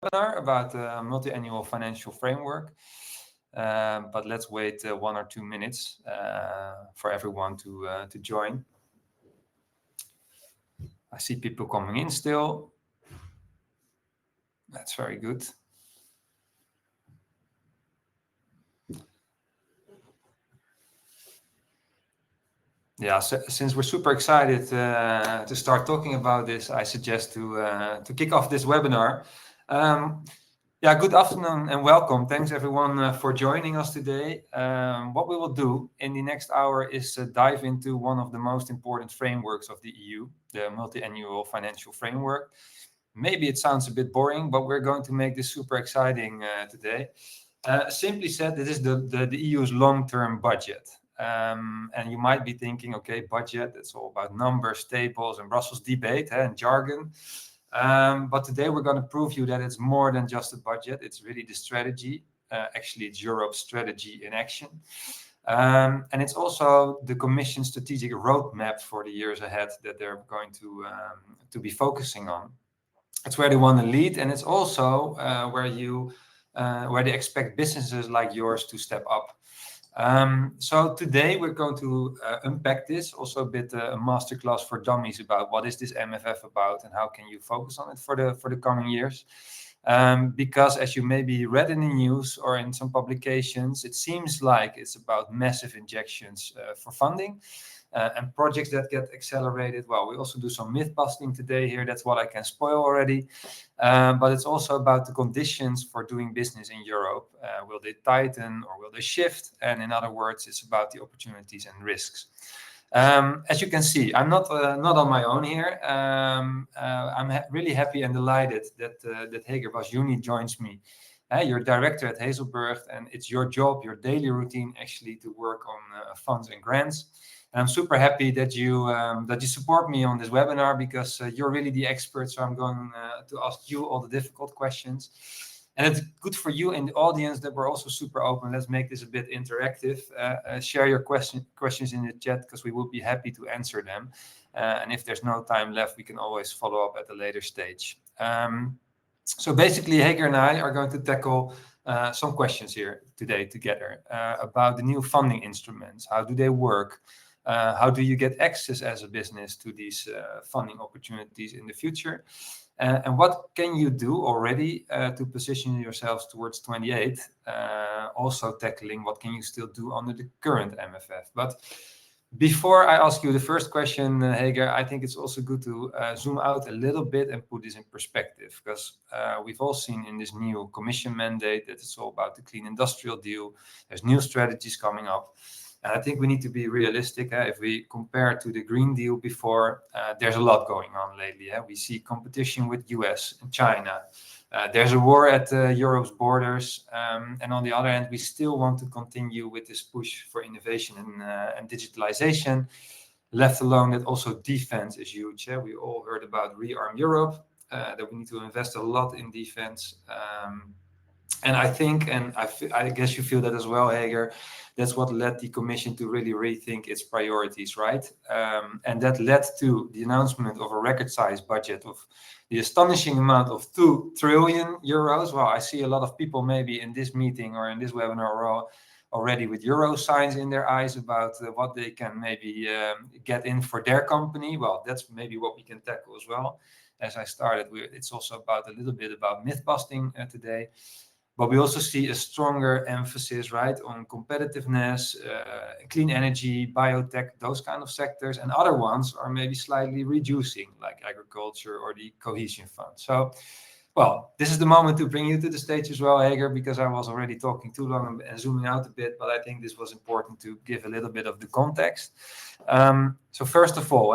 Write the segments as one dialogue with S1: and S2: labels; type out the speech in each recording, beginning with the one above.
S1: webinar about the Multi-Annual Financial Framework. But let's wait 1 or 2 minutes for everyone to join. I see people coming in still. That's very good. Yeah, so, since we're super excited to start talking about this, I suggest to kick off this webinar. Yeah, good afternoon and welcome. Thanks everyone for joining us today. What we will do in the next hour is dive into one of the most important frameworks of the EU, the Multi-Annual Financial Framework. Maybe it sounds a bit boring, but we're going to make this super exciting today. Simply said, this is the EU's long-term budget. And you might be thinking, okay, budget, it's all about numbers, tables, and Brussels debate and jargon. But today we're going to prove you that it's more than just a budget. It's really the strategy. Actually, it's Europe's strategy in action. And it's also the Commission's strategic roadmap for the years ahead that they're going to be focusing on. It's where they want to lead, and it's also where they expect businesses like yours to step up. So today we're going to unpack this, also a bit a masterclass for dummies about what is this MFF about and how can you focus on it for the coming years. Because as you maybe read in the news or in some publications, it seems like it's about massive injections for funding and projects that get accelerated. Well, we also do some myth busting today here. That's what I can spoil already. But it's also about the conditions for doing business in Europe. Will they tighten or will they shift? And in other words, it's about the opportunities and risks. As you can see, I'm not on my own here. I'm really happy and delighted that Hager Bassyouni joins me. You're director at Hazelburg, and it's your job, your daily routine, actually, to work on funds and grants. And I'm super happy that you support me on this webinar because you're really the expert. So I'm going to ask you all the difficult questions. And it's good for you in the audience that we're also super open. Let's make this a bit interactive. Share your questions in the chat because we will be happy to answer them. And if there's no time left, we can always follow up at a later stage. So basically, Hager and I are going to tackle some questions here today together about the new funding instruments. How do they work? How do you get access as a business to these funding opportunities in the future? And what can you do already to position yourselves towards 28? Also tackling what can you still do under the current MFF. But before I ask you the first question, Hager, I think it's also good to zoom out a little bit and put this in perspective, because we've all seen in this new Commission mandate that it's all about the clean industrial deal. There's new strategies coming up. And I think we need to be realistic. If we compare to the Green Deal before, there's a lot going on lately. We see competition with US and China. There's a war at Europe's borders. And on the other hand, we still want to continue with this push for innovation and digitalization, left alone that also defense is huge. We all heard about Rearm Europe, that we need to invest a lot in defense. And I think, and I guess you feel that as well, Hager, that's what led the Commission to really rethink its priorities, right? And that led to the announcement of a record-sized budget of the astonishing amount of 2 trillion euros. Well, I see a lot of people maybe in this meeting or in this webinar already with euro signs in their eyes about what they can maybe get in for their company. Well, that's maybe what we can tackle as well. As I started with, it's also about a little bit about myth busting today. But we also see a stronger emphasis, right, on competitiveness, clean energy, biotech, those kind of sectors. And other ones are maybe slightly reducing, like agriculture or the cohesion fund. So, well, this is the moment to bring you to the stage as well, Hager, because I was already talking too long and zooming out a bit. But I think this was important to give a little bit of the context. So first of all,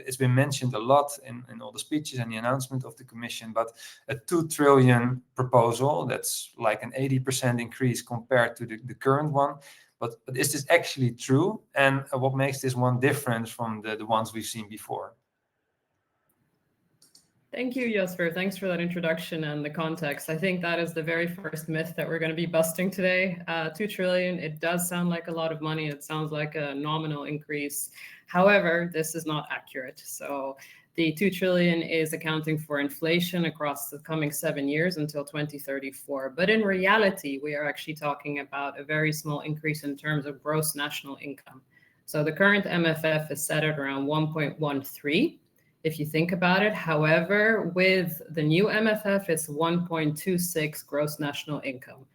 S1: it's been mentioned a lot in all the speeches and the announcement of the Commission, but a 2 trillion proposal, that's like an 80% increase compared to the current one. But is this actually true? And what makes this one different from the ones we've seen before?
S2: Thank you, Jasper. Thanks for that introduction and the context. I think that is the very first myth that we're going to be busting today. 2 trillion, it does sound like a lot of money. It sounds like a nominal increase. However, this is not accurate. So the 2 trillion is accounting for inflation across the coming 7 years until 2034. But in reality, we are actually talking about a very small increase in terms of gross national income. So the current MFF is set at around 1.13. If you think about it. However, with the new MFF, it's 1.26 gross national income.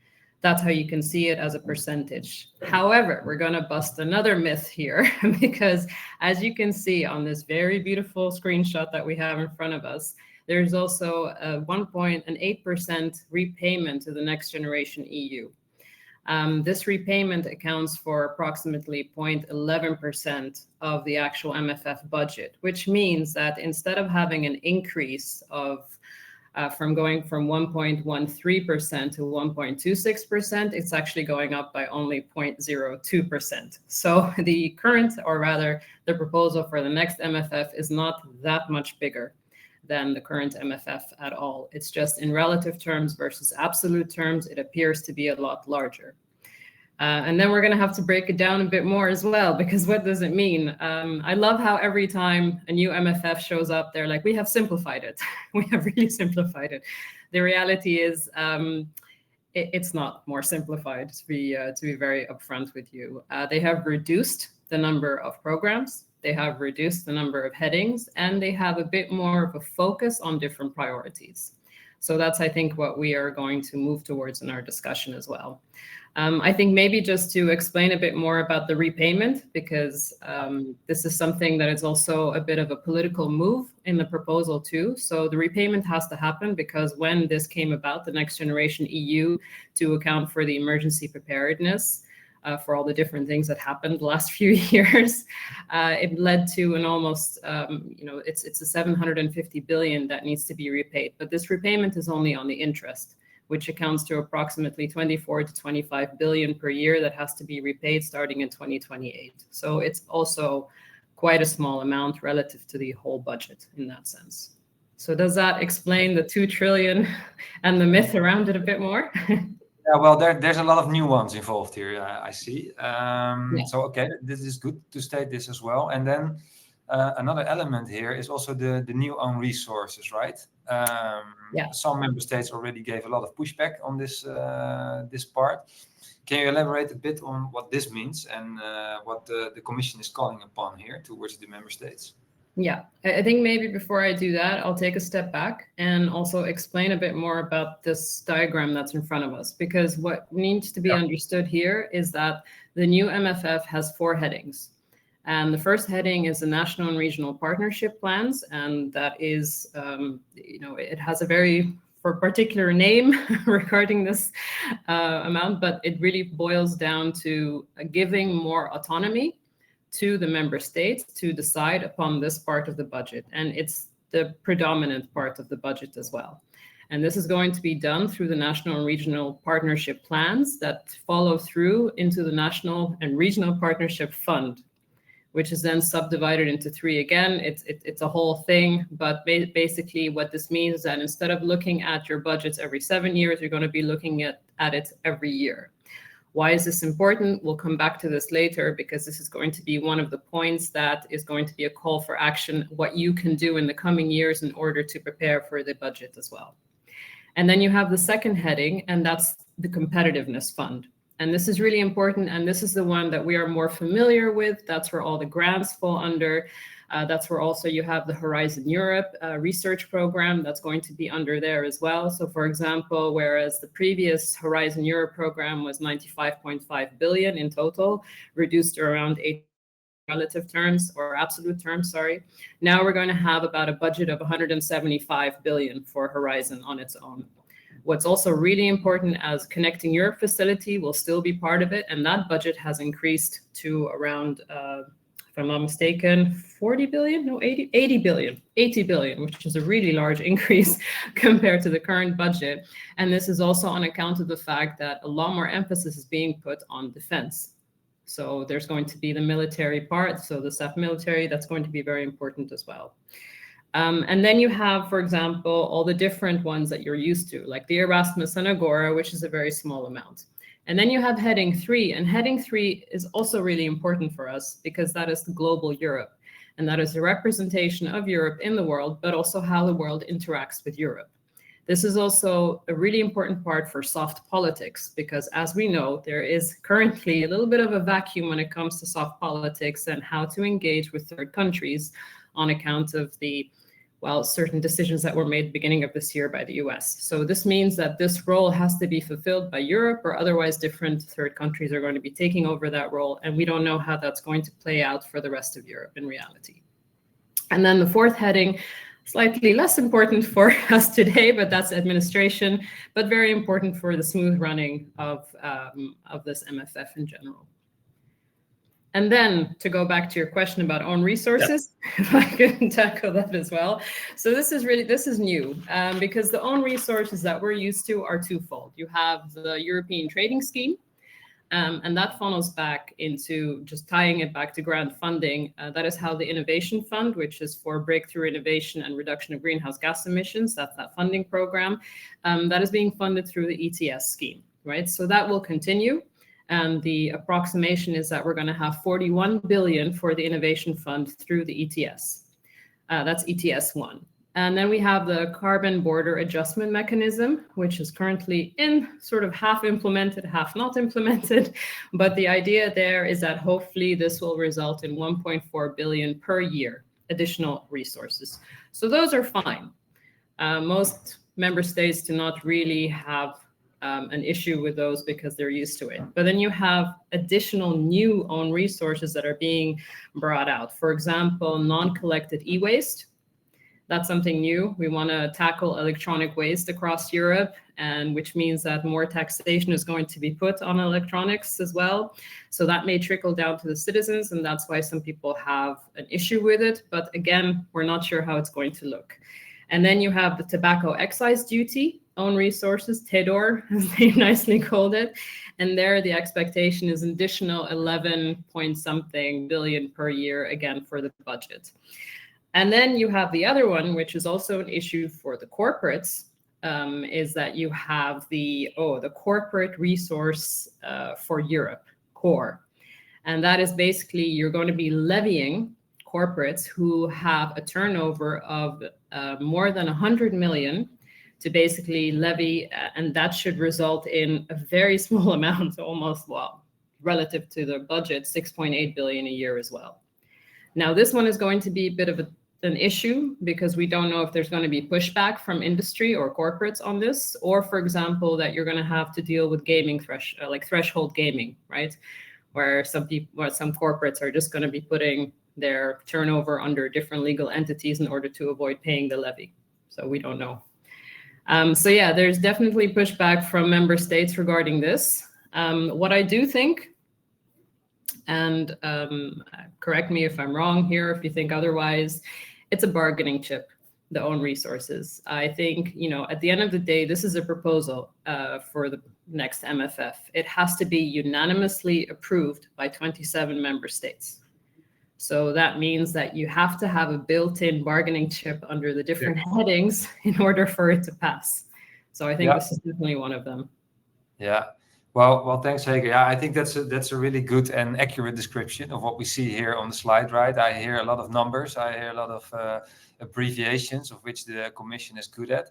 S2: That's how you can see it as a percentage. However, we're going to bust another myth here because as you can see on this very beautiful screenshot that we have in front of us, there's also a 1.8% repayment to the Next Generation EU. This repayment accounts for approximately 0.11% of the actual MFF budget, which means that instead of having an increase of from going from 1.13% to 1.26%, it's actually going up by only 0.02%. So the current, or rather the proposal for the next MFF is not that much bigger than the current MFF at all. It's just in relative terms versus absolute terms, it appears to be a lot larger. And then we're going to have to break it down a bit more as well, because what does it mean? I love how every time a new MFF shows up, they're like, we have simplified it. We have really simplified it. The reality is it's not more simplified, to be very upfront with you. They have reduced the number of programs. They have reduced the number of headings, and they have a bit more of a focus on different priorities. So that's, I think, what we are going to move towards in our discussion as well. I think maybe just to explain a bit more about the repayment, because this is something that is also a bit of a political move in the proposal too. So the repayment has to happen because when this came about, the Next Generation EU, to account for the emergency preparedness, for all the different things that happened the last few years, it led to an almost, it's a 750 billion that needs to be repaid. But this repayment is only on the interest, which accounts to approximately 24 to 25 billion per year that has to be repaid starting in 2028. So it's also quite a small amount relative to the whole budget in that sense. So does that explain the 2 trillion and the myth around it a bit more?
S1: Yeah, well, there's a lot of nuance involved here, I see. So, okay, this is good to state this as well. And then another element here is also the new own resources, right? Some member states already gave a lot of pushback on this part. Can you elaborate a bit on what this means and what the Commission is calling upon here towards the member states?
S2: Yeah, I think maybe before I do that, I'll take a step back and also explain a bit more about this diagram that's in front of us, because what needs to be understood here is that the new MFF has 4 headings. And the first heading is the national and regional partnership plans. And that is, it has a very particular name regarding this amount, but it really boils down to giving more autonomy to the member states to decide upon this part of the budget. And it's the predominant part of the budget as well. And this is going to be done through the national and regional partnership plans that follow through into the National and Regional Partnership Fund, which is then subdivided into 3 again. It's a whole thing, but basically what this means is that instead of looking at your budgets every 7 years, you're going to be looking at it every year. Why is this important? We'll come back to this later, because this is going to be one of the points that is going to be a call for action, what you can do in the coming years in order to prepare for the budget as well. And then you have the second heading, and that's the competitiveness fund. And this is really important, and this is the one that we are more familiar with. That's where all the grants fall under. That's where also you have the Horizon Europe research program that's going to be under there as well. So for example, whereas the previous Horizon Europe program was 95.5 billion in total, reduced to around 8 relative terms or absolute terms, sorry. Now we're going to have about a budget of 175 billion for Horizon on its own. What's also really important, as Connecting Europe facility will still be part of it, and that budget has increased to around if I'm not mistaken, 40 billion, no, 80 billion, which is a really large increase compared to the current budget. And this is also on account of the fact that a lot more emphasis is being put on defense. So there's going to be the military part, so the SAF military, that's going to be very important as well. And then you have, for example, all the different ones that you're used to, like the Erasmus and Agora, which is a very small amount. And then you have heading 3, and heading 3 is also really important for us because that is the global Europe. And that is a representation of Europe in the world, but also how the world interacts with Europe. This is also a really important part for soft politics, because as we know, there is currently a little bit of a vacuum when it comes to soft politics and how to engage with third countries on account of the, well, certain decisions that were made at the beginning of this year by the US. So this means that this role has to be fulfilled by Europe, or otherwise different third countries are going to be taking over that role. And we don't know how that's going to play out for the rest of Europe in reality. And then the 4th heading, slightly less important for us today, but that's administration, but very important for the smooth running of this MFF in general. And then to go back to your question about own resources, if I can tackle that as well. So this is new because the own resources that we're used to are twofold. You have the European Trading Scheme, and that funnels back into, just tying it back to grant funding. That is how the Innovation Fund, which is for breakthrough innovation and reduction of greenhouse gas emissions, that's that funding program, that is being funded through the ETS scheme, right? So that will continue. And the approximation is that we're going to have 41 billion for the Innovation Fund through the ETS. That's ETS 1. And then we have the Carbon Border Adjustment Mechanism, which is currently in sort of half implemented, half not implemented. But the idea there is that hopefully this will result in 1.4 billion per year additional resources. So those are fine. Most member states do not really have an issue with those because they're used to it. But then you have additional new own resources that are being brought out. For example, non-collected e-waste. That's something new. We want to tackle electronic waste across Europe, and which means that more taxation is going to be put on electronics as well. So that may trickle down to the citizens, and that's why some people have an issue with it. But again, we're not sure how it's going to look. And then you have the tobacco excise duty, own resources, TEDOR, as they nicely called it. And there the expectation is an additional 11 point something billion per year, again, for the budget. And then you have the other one, which is also an issue for the corporates, is that you have the corporate resource for Europe, CORE. And that is basically, you're going to be levying corporates who have a turnover of more than 100 million to basically levy, and that should result in a very small amount, almost, well, relative to the budget, 6.8 billion a year as well. Now, this one is going to be a bit of an issue because we don't know if there's going to be pushback from industry or corporates on this, or, for example, that you're going to have to deal with gaming like threshold gaming, right? Where some corporates are just going to be putting their turnover under different legal entities in order to avoid paying the levy. So we don't know. So yeah, there's definitely pushback from member states regarding this. What I do think, and correct me if I'm wrong here, if you think otherwise, it's a bargaining chip, the own resources. I think, at the end of the day, this is a proposal for the next MFF. It has to be unanimously approved by 27 member states. So that means that you have to have a built-in bargaining chip under the different headings in order for it to pass. So I think this is definitely one of them.
S1: Yeah. Well, thanks, Hager. Yeah, I think that's a really good and accurate description of what we see here on the slide, right? I hear a lot of numbers. I hear a lot of abbreviations, of which the Commission is good at.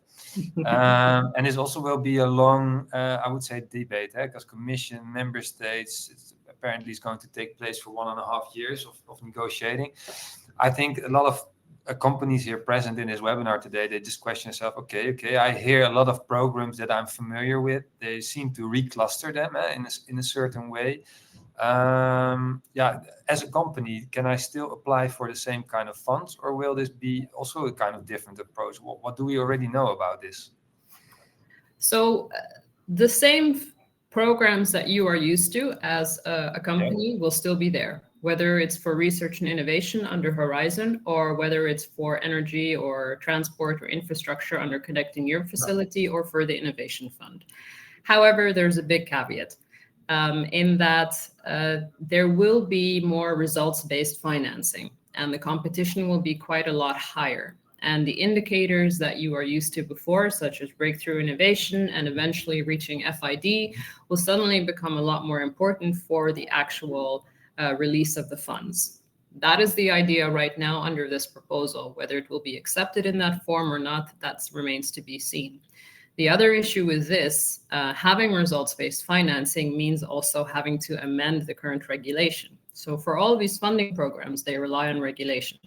S1: And this also will be a long, I would say, debate, because Commission, member states, apparently is going to take place for 1.5 years of negotiating. I think a lot of companies here present in this webinar today, they just question themselves, okay, I hear a lot of programs that I'm familiar with. They seem to recluster them in a certain way. As a company, can I still apply for the same kind of funds, or will this be also a kind of different approach? What do we already know about this?
S2: So the same programs that you are used to as a company will still be there, whether it's for research and innovation under Horizon, or whether it's for energy or transport or infrastructure under Connecting Europe facility, or for the Innovation Fund. However, there's a big caveat in that there will be more results-based financing, and the competition will be quite a lot higher. and the indicators that you are used to before, such as breakthrough innovation and eventually reaching FID, will suddenly become a lot more important for the actual release of the funds. That is the idea right now under this proposal. Whether it will be accepted in that form or not, that remains to be seen. The other issue with this, having results-based financing means also having to amend the current regulation. So for all of these funding programs, they rely on regulation,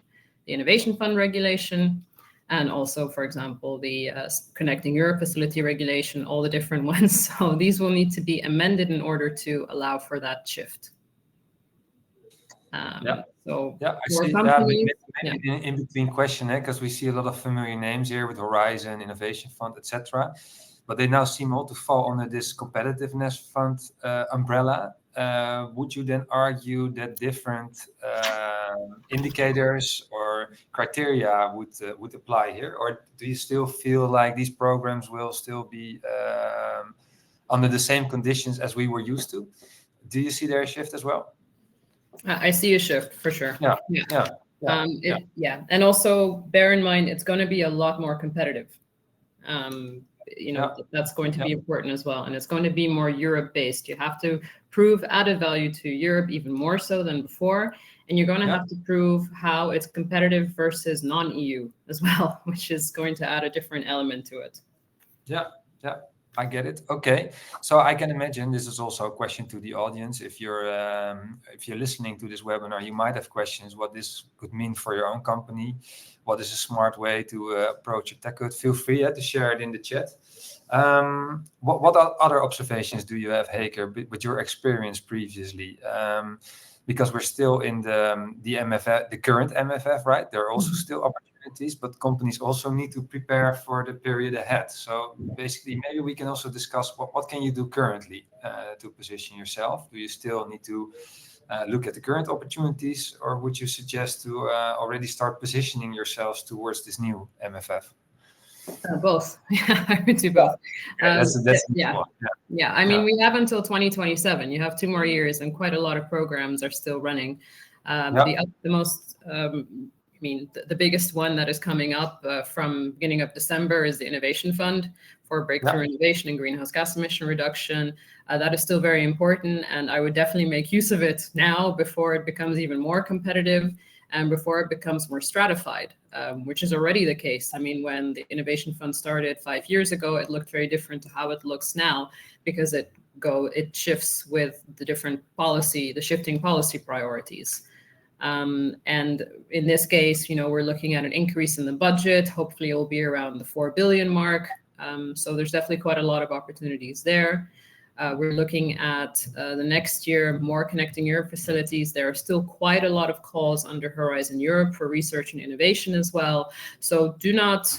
S2: the Innovation Fund regulation, and also, for example, the Connecting Europe Facility regulation, all the different ones. So these will need to be amended in order to allow for that shift. So
S1: I see. Maybe in between question, because we see a lot of familiar names here with Horizon, Innovation Fund, etc. But they now seem all to fall under this competitiveness fund umbrella. Would you then argue that different indicators or criteria would apply here, or do you still feel like these programs will still be under the same conditions as we were used to? Do you see there a shift as well?
S2: I see a shift for sure.
S1: Yeah.
S2: And also bear in mind, it's going to be a lot more competitive. That's going to be important as well. And it's going to be more Europe-based. You have to prove added value to Europe even more so than before. And you're going to have to prove how it's competitive versus non-EU as well, which is going to add a different element to it. Yeah.
S1: I get it. Okay, so I can imagine this is also a question to the audience. If you're listening to this webinar, you might have questions what this could mean for your own company. What is a smart way to approach it? Feel free to share it in the chat. What other observations do you have, Hager, with your experience previously? Because we're still in the MFF, the current MFF, right? There are also still opportunities, but companies also need to prepare for the period ahead. So basically, maybe we can also discuss what can you do currently to position yourself? Do you still need to look at the current opportunities, or would you suggest to already start positioning yourselves towards this new MFF?
S2: Both. I would do both.
S1: That's
S2: I mean, we have until 2027. You have 2 more years, and quite a lot of programs are still running. The most, the biggest one that is coming up from beginning of December is the Innovation Fund for breakthrough innovation and greenhouse gas emission reduction. That is still very important, and I would definitely make use of it now before it becomes even more competitive and before it becomes more stratified, which is already the case. I mean, when the Innovation Fund started 5 years ago, it looked very different to how it looks now, because it shifts with the shifting policy priorities. And in this case, we're looking at an increase in the budget. Hopefully it will be around the 4 billion mark. So there's definitely quite a lot of opportunities there. We're looking at the next year, more Connecting Europe facilities. There are still quite a lot of calls under Horizon Europe for research and innovation as well. So do not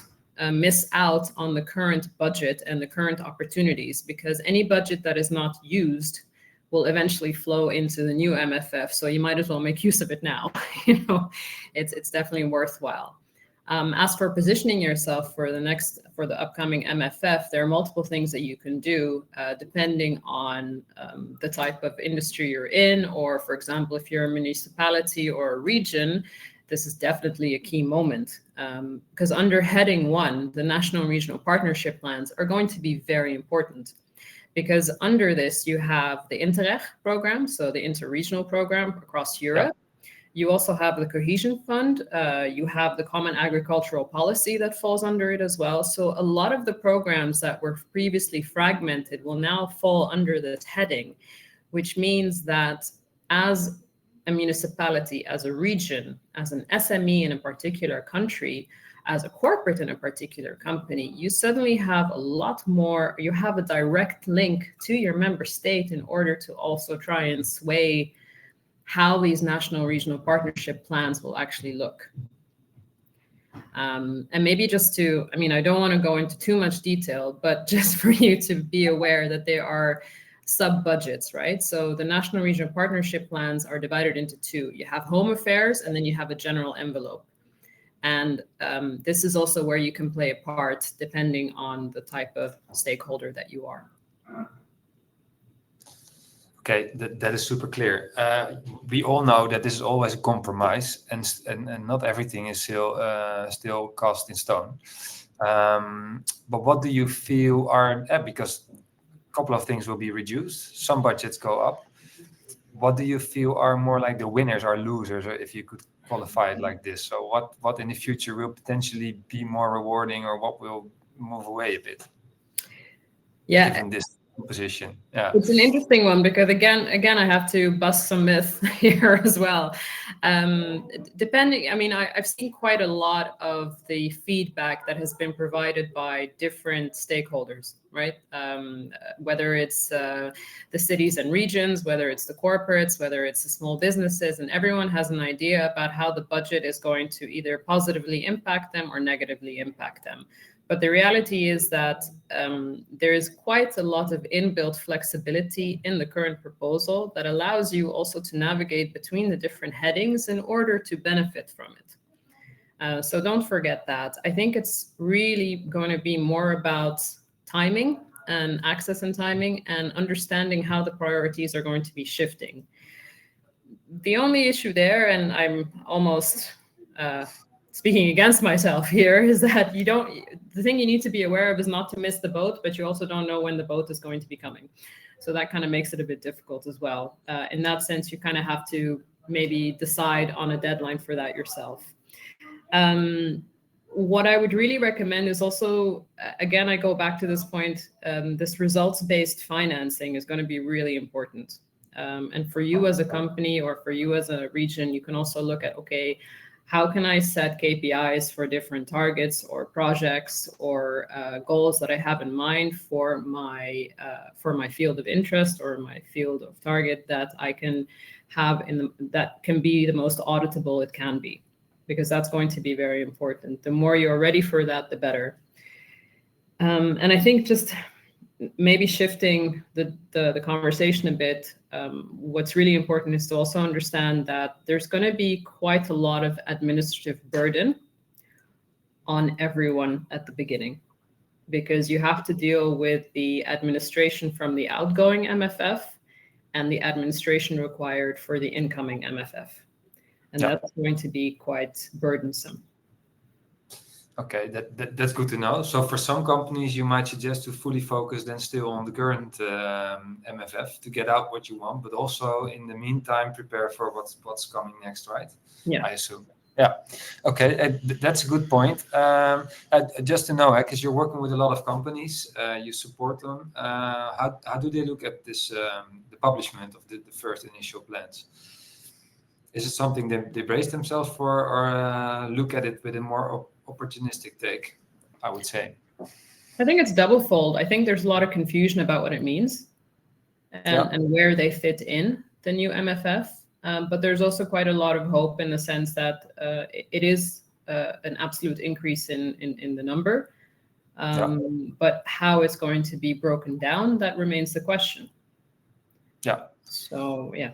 S2: miss out on the current budget and the current opportunities, because any budget that is not used will eventually flow into the new MFF. So you might as well make use of it now. It's definitely worthwhile. As for positioning yourself for the upcoming MFF, there are multiple things that you can do depending on the type of industry you're in, or for example, if you're a municipality or a region, this is definitely a key moment, because under heading 1, the national and regional partnership plans are going to be very important, because under this you have the Interreg program, so the inter-regional program across Europe. You also have the cohesion fund. You have the common agricultural policy that falls under it as well. So a lot of the programs that were previously fragmented will now fall under this heading, which means that as a municipality, as a region, as an SME in a particular country, as a corporate in a particular company, you suddenly have a lot more, you have a direct link to your member state in order to also try and sway how these national regional partnership plans will actually look. And maybe just to, I don't want to go into too much detail, but just for you to be aware that there are sub-budgets, right? So the national regional partnership plans are divided into 2. You have home affairs, and then you have a general envelope. And this is also where you can play a part depending on the type of stakeholder that you are.
S1: Okay, that is super clear. We all know that this is always a compromise, and not everything is still cast in stone. But what do you feel are because a couple of things will be reduced, some budgets go up. What do you feel are more like the winners or losers, or if you could qualify it like this? So what in the future will potentially be more rewarding, or what will move away a bit?
S2: Yeah.
S1: Given this position. Yeah.
S2: It's an interesting one because again, I have to bust some myth here as well. Depending, I mean, I've seen quite a lot of the feedback that has been provided by different stakeholders, right? Whether it's the cities and regions, whether it's the corporates, whether it's the small businesses, and everyone has an idea about how the budget is going to either positively impact them or negatively impact them. But the reality is that there is quite a lot of inbuilt flexibility in the current proposal that allows you also to navigate between the different headings in order to benefit from it. So don't forget that. I think it's really going to be more about timing and access and timing and understanding how the priorities are going to be shifting. The only issue there, and I'm almost speaking against myself here, is that the thing you need to be aware of is not to miss the boat, but you also don't know when the boat is going to be coming. So that kind of makes it a bit difficult as well. In that sense, you kind of have to maybe decide on a deadline for that yourself. What I would really recommend is also, again, I go back to this point, this results-based financing is going to be really important. And for you as a company or for you as a region, you can also look at, okay, how can I set KPIs for different targets or projects or goals that I have in mind for my field of interest or my field of target that I can have that can be the most auditable it can be, because that's going to be very important. The more you're ready for that, the better. And I think just maybe shifting the conversation a bit, what's really important is to also understand that there's going to be quite a lot of administrative burden on everyone at the beginning, because you have to deal with the administration from the outgoing MFF and the administration required for the incoming MFF. And that's going to be quite burdensome.
S1: Okay, that's good to know. So for some companies, you might suggest to fully focus then still on the current MFF to get out what you want, but also in the meantime prepare for what's coming next, right?
S2: Yeah,
S1: I assume. Yeah. Okay, that's a good point. Just to know, because you're working with a lot of companies, you support them. How do they look at this, the publishment of the first initial plans? Is it something they brace themselves for, or look at it with a more opportunistic take, I would say?
S2: I think it's double-fold. I think there's a lot of confusion about what it means and where they fit in the new MFF. But there's also quite a lot of hope in the sense that it is an absolute increase in the number. But how it's going to be broken down, that remains the question.
S1: Yeah.
S2: So, yeah.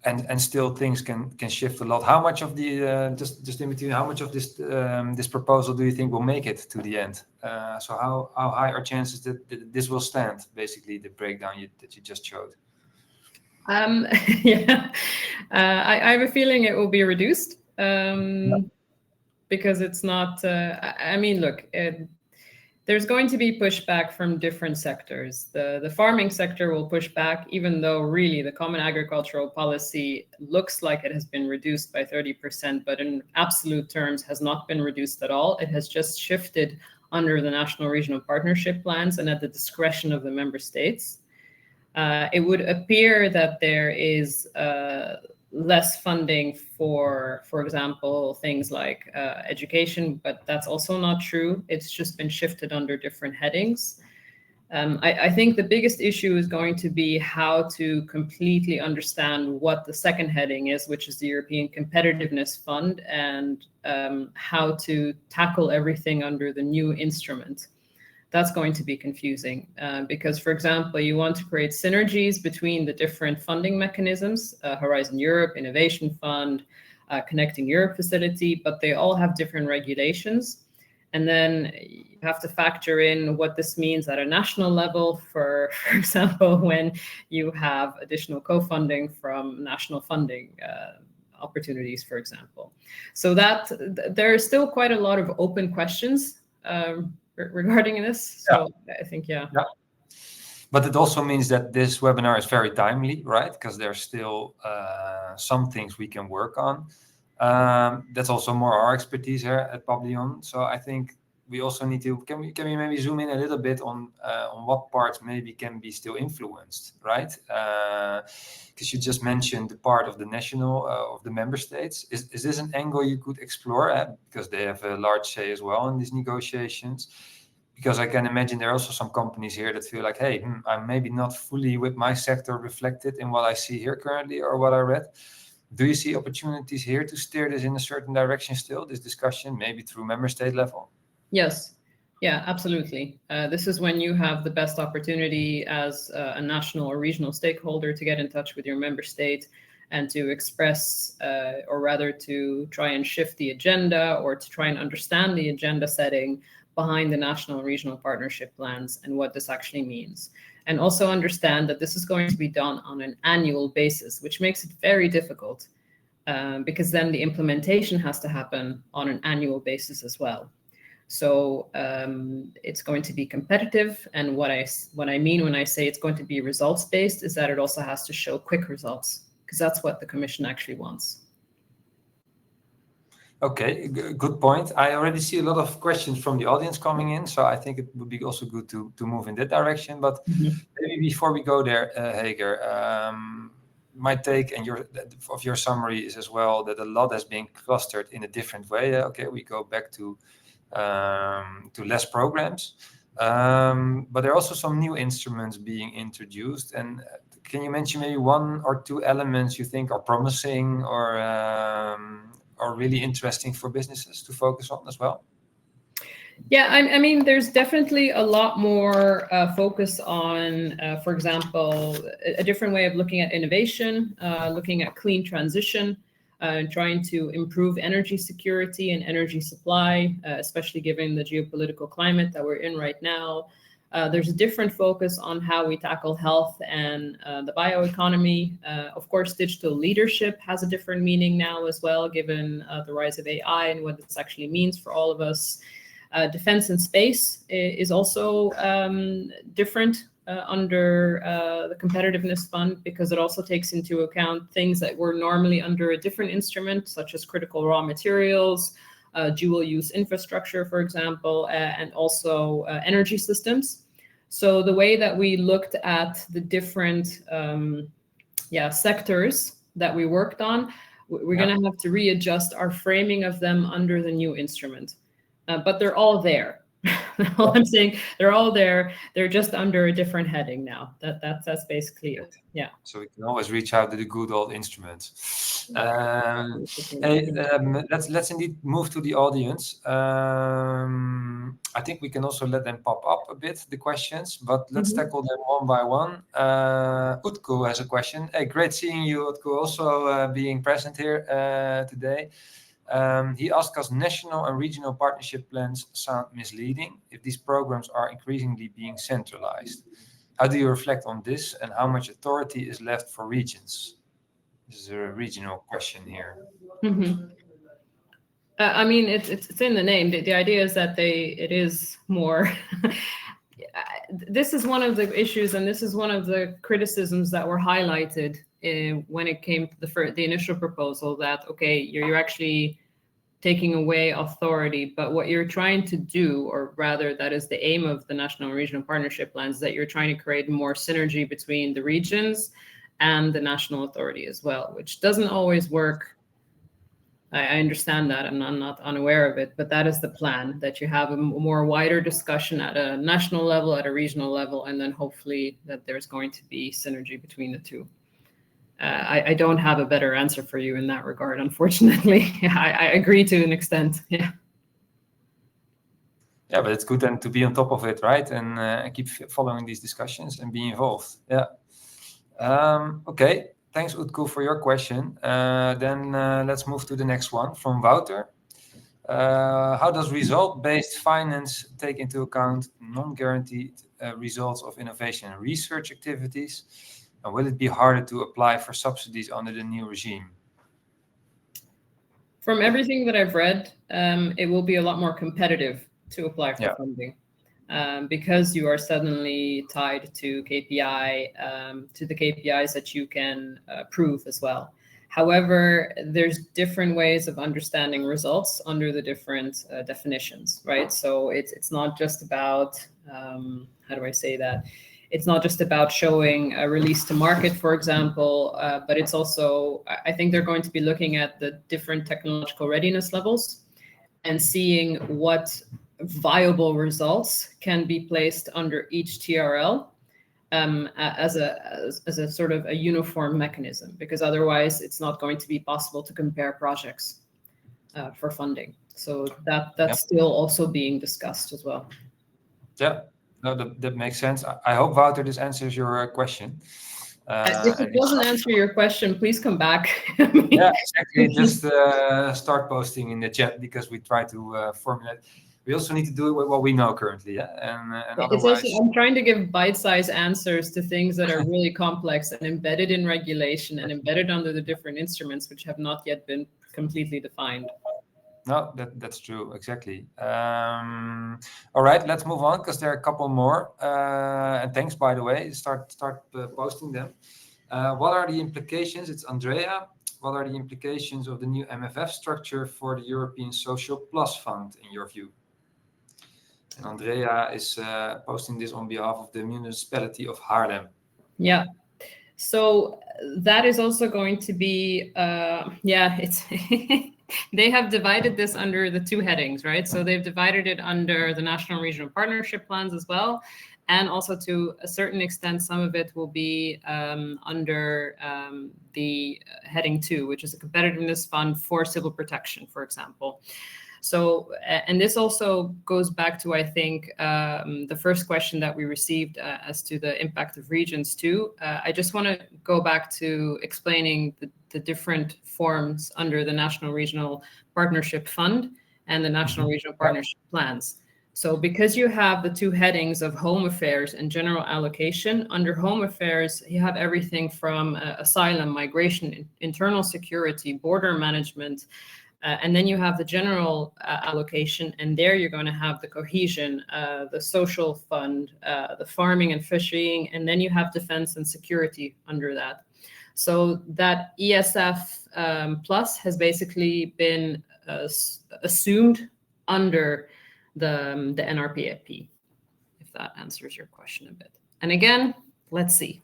S1: And still things can shift a lot. How much of the just in between, how much of this proposal do you think will make it to the end? So how high are chances that this will stand? Basically, the breakdown that you just showed.
S2: Yeah, I have a feeling it will be reduced because it's not. I mean, look. There's going to be pushback from different sectors. The farming sector will push back, even though really the common agricultural policy looks like it has been reduced by 30%, but in absolute terms has not been reduced at all. It has just shifted under the national regional partnership plans and at the discretion of the member states. It would appear that there is less funding for example, things like education, but that's also not true. It's just been shifted under different headings. I think the biggest issue is going to be how to completely understand what the second heading is, which is the European Competitiveness Fund, and how to tackle everything under the new instrument. That's going to be confusing because, for example, you want to create synergies between the different funding mechanisms, Horizon Europe, Innovation Fund, Connecting Europe facility, but they all have different regulations. And then you have to factor in what this means at a national level, for example, when you have additional co-funding from national funding opportunities, for example. So that there is still quite a lot of open questions regarding this. So yeah. I think, yeah.
S1: But it also means that this webinar is very timely, right? Because there's still some things we can work on. That's also more our expertise here at Publyon. So I think we also need to, can we maybe zoom in a little bit on what parts maybe can be still influenced, right? Because you just mentioned the part of the national, of the member states. Is this an angle you could explore? Because they have a large say as well in these negotiations. Because I can imagine there are also some companies here that feel like, hey, I'm maybe not fully with my sector reflected in what I see here currently or what I read. Do you see opportunities here to steer this in a certain direction still, this discussion, maybe through member state level?
S2: Yes. Yeah, absolutely. This is when you have the best opportunity as a national or regional stakeholder to get in touch with your member state and to express, or rather to try and shift the agenda or to try and understand the agenda setting behind the national and regional partnership plans and what this actually means. And also understand that this is going to be done on an annual basis, which makes it very difficult because then the implementation has to happen on an annual basis as well. So it's going to be competitive. And what I mean when I say it's going to be results-based is that it also has to show quick results, because that's what the Commission actually wants.
S1: Okay, good point. I already see a lot of questions from the audience coming in, so I think it would be also good to move in that direction. But maybe before we go there, Hager, my take and your summary is as well that a lot has been clustered in a different way. Okay, we go back to less programs, but there are also some new instruments being introduced. And can you mention maybe one or two elements you think are promising or are really interesting for businesses to focus on as well?
S2: Yeah, I mean, there's definitely a lot more focus on, for example, a different way of looking at innovation, looking at clean transition, trying to improve energy security and energy supply, especially given the geopolitical climate that we're in right now. There's a different focus on how we tackle health and the bioeconomy. Of course, digital leadership has a different meaning now as well, given the rise of AI and what this actually means for all of us. Defense and space is also different under the Competitiveness Fund, because it also takes into account things that were normally under a different instrument, such as critical raw materials, dual-use infrastructure, for example, and also energy systems. So the way that we looked at the different sectors that we worked on, we're going to have to readjust our framing of them under the new instrument. But they're all there. All I'm saying, they're all there. They're just under a different heading now. That's basically it. Yeah.
S1: So we can always reach out to the good old instruments. Let's indeed move to the audience. I think we can also let them pop up a bit, the questions, but let's tackle them one by one. Utku has a question. Hey, great seeing you, Utku, also being present here today. He asked us, national and regional partnership plans sound misleading if these programs are increasingly being centralized. How do you reflect on this, and how much authority is left for regions? This is a regional question here.
S2: I mean, it's in the name. The idea is that it is more. This is one of the issues, and this is one of the criticisms that were highlighted when it came to the initial proposal, that, okay, you're actually taking away authority, but what you're trying to do, or rather that is the aim of the national and regional partnership plans, that you're trying to create more synergy between the regions and the national authority as well, which doesn't always work. I understand that, and I'm not unaware of it, but that is the plan, that you have a more wider discussion at a national level, at a regional level, and then hopefully that there's going to be synergy between the two. I don't have a better answer for you in that regard, unfortunately. I agree to an extent, yeah.
S1: Yeah, but it's good then to be on top of it, right? And keep following these discussions and be involved. Yeah. Okay. Thanks, Utku, for your question. Then let's move to the next one from Wouter. How does result-based finance take into account non-guaranteed results of innovation and research activities? And will it be harder to apply for subsidies under the new regime?
S2: From everything that I've read, it will be a lot more competitive to apply for funding. Because you are suddenly tied to KPI, to the KPIs that you can prove as well. However, there's different ways of understanding results under the different definitions, right? So it's not just about, how do I say that? It's not just about showing a release to market, for example, but it's also, I think they're going to be looking at the different technological readiness levels and seeing what viable results can be placed under each TRL as a sort of a uniform mechanism, because otherwise it's not going to be possible to compare projects for funding. So that's still also being discussed as well.
S1: Yeah, no, that makes sense. I hope, Wouter, this answers your question.
S2: If it doesn't answer your question, please come back.
S1: Yeah, exactly. Just start posting in the chat, because we try to formulate. We also need to do what we know currently, and
S2: it's
S1: otherwise.
S2: Also, I'm trying to give bite-sized answers to things that are really complex and embedded in regulation and embedded under the different instruments, which have not yet been completely defined.
S1: No, that's true, exactly. All right, let's move on, because there are a couple more. And thanks, by the way. Start posting them. What are the implications? It's Andrea. What are the implications of the new MFF structure for the European Social Plus Fund, in your view? And Andrea is posting this on behalf of the municipality of Haarlem.
S2: Yeah. So that is also going to be, it's they have divided this under the two headings, right? So they've divided it under the national regional partnership plans as well. And also, to a certain extent, some of it will be under the heading 2, which is a competitiveness fund for civil protection, for example. So, and this also goes back to, I think, the first question that we received as to the impact of regions too. I just want to go back to explaining the different forms under the National Regional Partnership Fund and the National Regional Partnership Plans. So because you have the two headings of home affairs and general allocation, under home affairs, you have everything from asylum, migration, internal security, border management, and then you have the general allocation, and there you're going to have the cohesion, the social fund, the farming and fishing, and then you have defense and security under that. So that ESF plus has basically been assumed under the NRPFP, if that answers your question a bit. And again, let's see.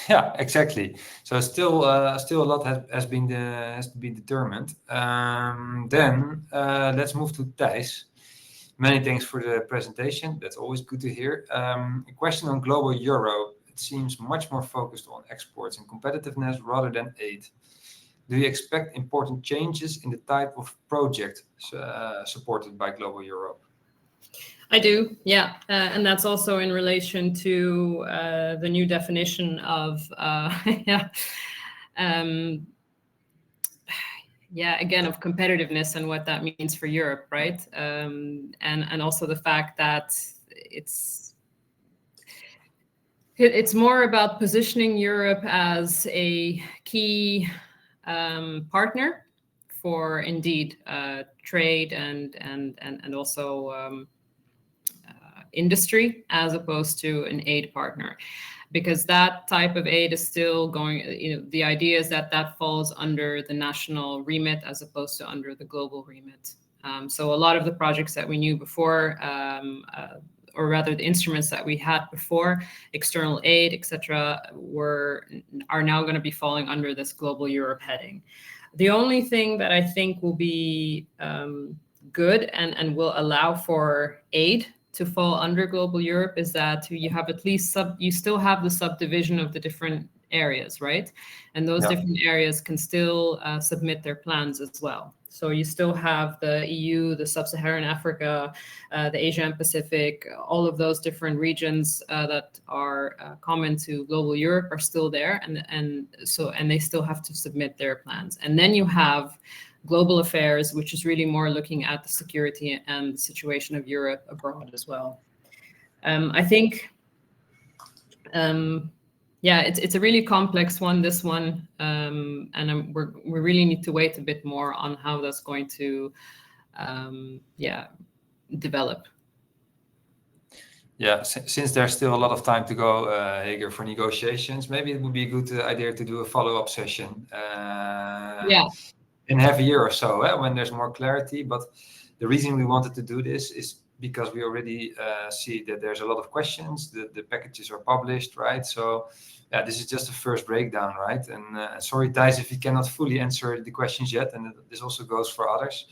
S1: Yeah, exactly. So still a lot has to be determined. Then let's move to Thijs. Many thanks for the presentation. That's always good to hear. A question on global euro. It seems much more focused on exports and competitiveness rather than aid. Do you expect important changes in the type of project supported by global Europe?
S2: I do, yeah. And that's also in relation to the new definition of, again, of competitiveness and what that means for Europe, right? And also the fact that it's more about positioning Europe as a key partner for indeed trade and also industry, as opposed to an aid partner, because that type of aid is still going, the idea is that falls under the national remit as opposed to under the global remit. So a lot of the projects that we knew before, or rather the instruments that we had before, external aid, etc., are now going to be falling under this global Europe heading. The only thing that I think will be good and will allow for aid to fall under global Europe is that you have at least you still have the subdivision of the different areas, right? And those different areas can still submit their plans as well. So you still have the EU, the Sub-Saharan Africa, the Asia and Pacific, all of those different regions that are common to global Europe are still there, and they still have to submit their plans. And then you have global affairs, which is really more looking at the security and the situation of Europe abroad as well. I think, it's a really complex one, this one, and we really need to wait a bit more on how that's going to, develop.
S1: Yeah, since there's still a lot of time to go, Hager, for negotiations, maybe it would be a good idea to do a follow-up session in half a year or so, when there's more clarity. But the reason we wanted to do this is because we already see that there's a lot of questions. The packages are published, right? So this is just a first breakdown, right? And sorry, Thijs, if you cannot fully answer the questions yet, and this also goes for others.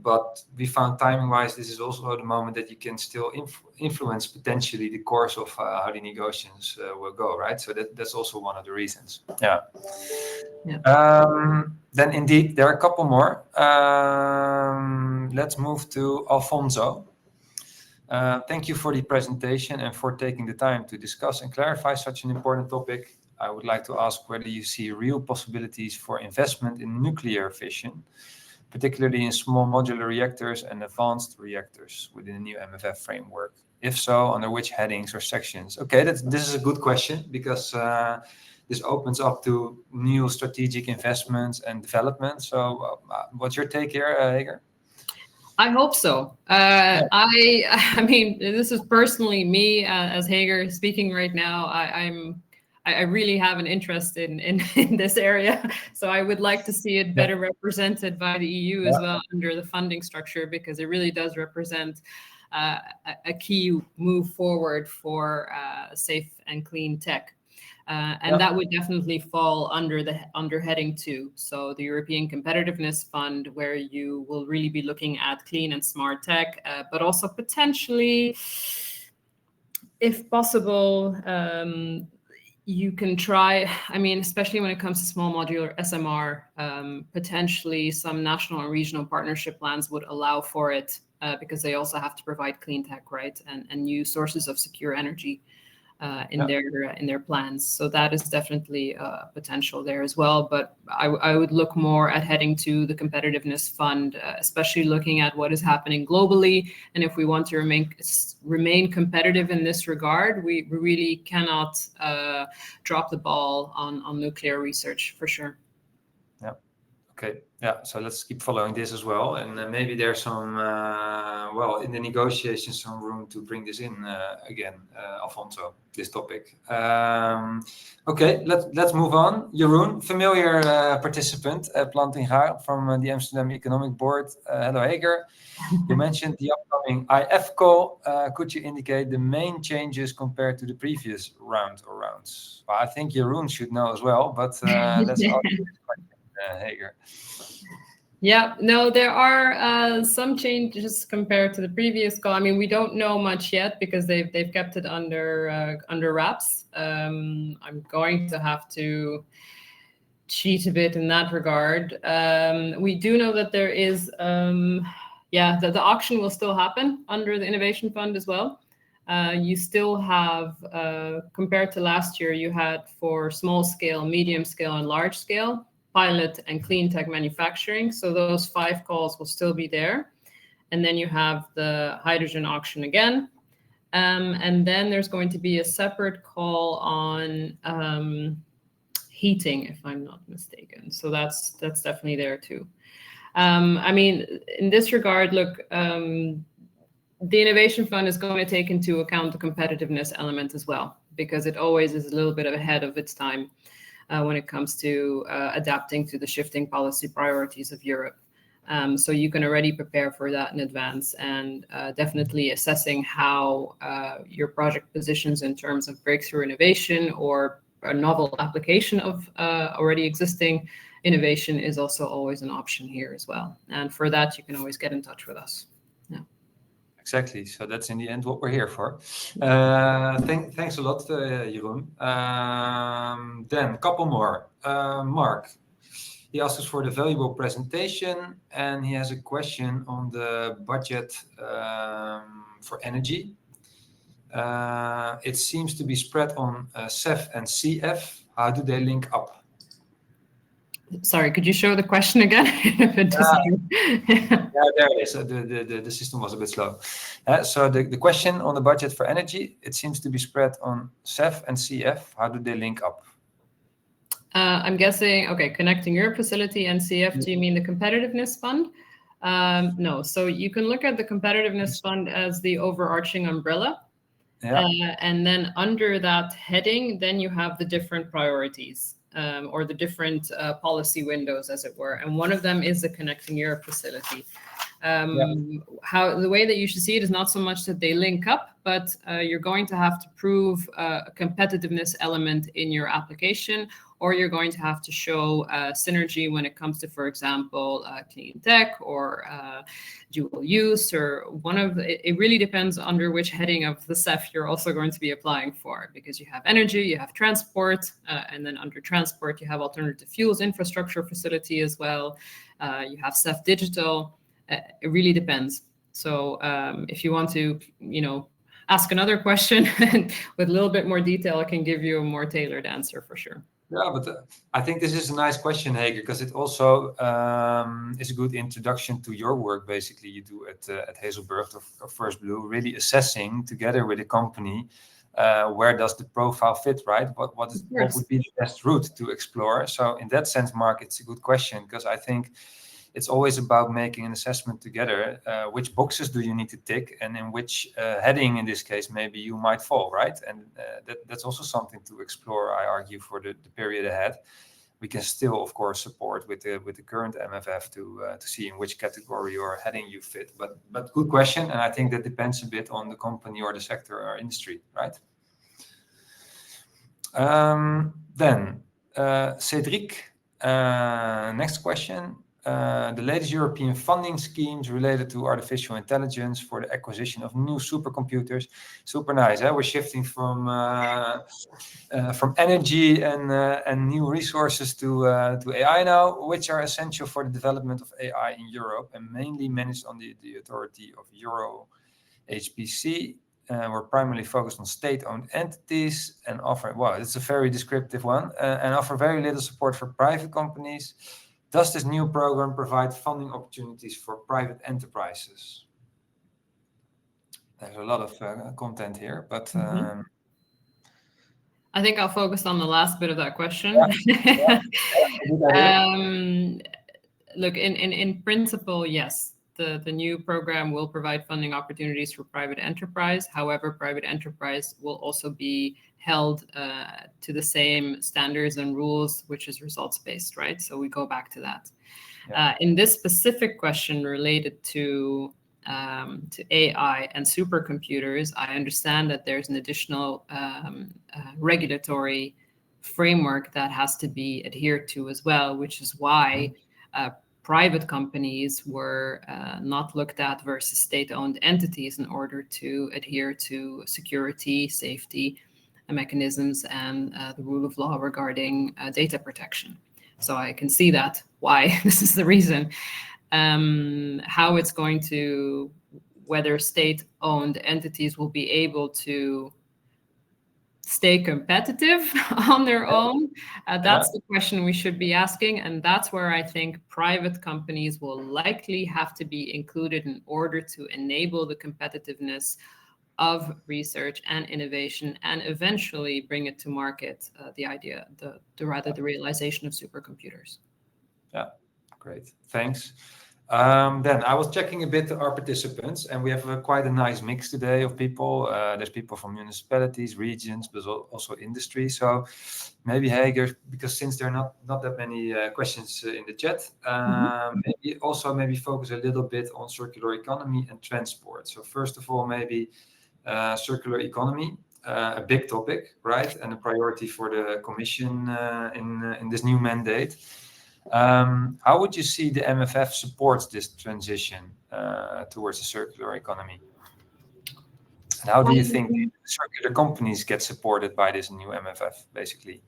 S1: But we found timing-wise, this is also the moment that you can still influence potentially the course of how the negotiations will go, right? So that's also one of the reasons. Yeah. Then indeed, there are a couple more. Let's move to Alfonso. Thank you for the presentation and for taking the time to discuss and clarify such an important topic. I would like to ask whether you see real possibilities for investment in nuclear fission, particularly in small modular reactors and advanced reactors within the new MFF framework. If so, under which headings or sections? Okay, this is a good question, because this opens up to new strategic investments and development. So what's your take here, Hager?
S2: I hope so. I mean, this is personally me as Hager speaking right now. I really have an interest in this area. So I would like to see it better represented by the EU as well under the funding structure, because it really does represent a key move forward for safe and clean tech. And that would definitely fall under heading 2. So the European Competitiveness Fund, where you will really be looking at clean and smart tech, but also potentially, if possible, you can try, I mean, especially when it comes to small modular SMR, potentially some national and regional partnership plans would allow for it, because they also have to provide clean tech, right? And new sources of secure energy in their plans. So that is definitely a potential there as well. But I would look more at heading to the competitiveness fund, especially looking at what is happening globally. And if we want to remain competitive in this regard, we really cannot drop the ball on nuclear research, for sure.
S1: Yeah. Okay. Yeah. So let's keep following this as well, and maybe there's some in the negotiations, some room to bring this in again, Alfonso, this topic. Okay. Let's move on. Jeroen, familiar participant at Plantinga from the Amsterdam Economic Board. Hello, Hager. You mentioned the upcoming IFCO. Could you indicate the main changes compared to the previous round or rounds? Well, I think Jeroen should know as well, but let's ask this question, Hager.
S2: Yeah, no, there are some changes compared to the previous call. I mean, we don't know much yet because they've kept it under wraps. I'm going to have to cheat a bit in that regard. We do know that there is, that the auction will still happen under the Innovation Fund as well. You still have, compared to last year, you had for small scale, medium scale, and large scale, pilot and clean tech manufacturing. So those 5 calls will still be there. And then you have the hydrogen auction again. And then there's going to be a separate call on heating, if I'm not mistaken. So that's definitely there too. I mean, in this regard, look, the Innovation Fund is going to take into account the competitiveness element as well, because it always is a little bit ahead of its time when it comes to adapting to the shifting policy priorities of Europe. So you can already prepare for that in advance, and definitely assessing how your project positions in terms of breakthrough innovation or a novel application of already existing innovation is also always an option here as well. And for that, you can always get in touch with us. Yeah.
S1: Exactly. So that's in the end what we're here for. Thanks a lot, Jeroen. Then a couple more. Mark, he asks us for the valuable presentation, and he has a question on the budget for energy. It seems to be spread on CEF and CF. How do they link up?
S2: Sorry, could you show the question again?
S1: Yeah, there it is. The system was a bit slow. So the question on the budget for energy, it seems to be spread on CEF and CF. How do they link up?
S2: I'm guessing, okay, Connecting Europe Facility and CF, do you mean the Competitiveness Fund? No, so you can look at the Competitiveness Fund as the overarching umbrella.
S1: Yeah.
S2: And then under that heading, then you have the different priorities or the different policy windows, as it were. And one of them is the Connecting Europe Facility. How the way that you should see it is not so much that they link up, but you're going to have to prove a competitiveness element in your application, or you're going to have to show synergy when it comes to, for example, clean tech or dual use, or one of the, it really depends under which heading of the CEF you're also going to be applying for, because you have energy, you have transport, and then under transport you have alternative fuels infrastructure facility as well. You have CEF digital. It really depends. So if you want to, ask another question with a little bit more detail, I can give you a more tailored answer for sure.
S1: Yeah, but I think this is a nice question, Hager, because it also is a good introduction to your work. Basically, you do at Hazelburg or FirstBlue, really assessing together with the company where does the profile fit, right? What would be the best route to explore? So in that sense, Mark, it's a good question, because I think it's always about making an assessment together. Which boxes do you need to tick, and in which heading, in this case, maybe you might fall, right? And that's also something to explore, I argue, for the period ahead. We can still, of course, support with the current MFF to see in which category or heading you fit. But good question, and I think that depends a bit on the company or the sector or industry, right? Then Cedric, next question. The latest European funding schemes related to artificial intelligence for the acquisition of new supercomputers. Super nice. We're shifting from energy and new resources to AI now, which are essential for the development of AI in Europe and mainly managed on the authority of Euro HPC. We're primarily focused on state-owned entities and offer, well, it's a very descriptive one, and offer very little support for private companies. Does this new program provide funding opportunities for private enterprises? There's a lot of content here, but
S2: I think I'll focus on the last bit of that question. Look, in principle, yes, the new program will provide funding opportunities for private enterprise. However, private enterprise will also be held to the same standards and rules, which is results-based, right? So we go back to that. Yeah. In this specific question related to AI and supercomputers, I understand that there's an additional regulatory framework that has to be adhered to as well, which is why private companies were not looked at versus state-owned entities in order to adhere to security, safety mechanisms, and the rule of law regarding data protection. So I can see that, why this is the reason. How it's going to, whether state-owned entities will be able to stay competitive on their own, that's the question we should be asking. And that's where I think private companies will likely have to be included in order to enable the competitiveness of research and innovation and eventually bring it to market, the realization of supercomputers.
S1: Yeah, great, thanks. Then I was checking a bit our participants, and we have quite a nice mix today of people. There's people from municipalities, regions, but also industry. So maybe Hager, because since there are not that many questions in the chat, maybe focus a little bit on circular economy and transport. So first of all, maybe circular economy, a big topic, right? And a priority for the Commission in this new mandate. How would you see the MFF supports this transition towards a circular economy? And how do you think circular companies get supported by this new MFF, basically?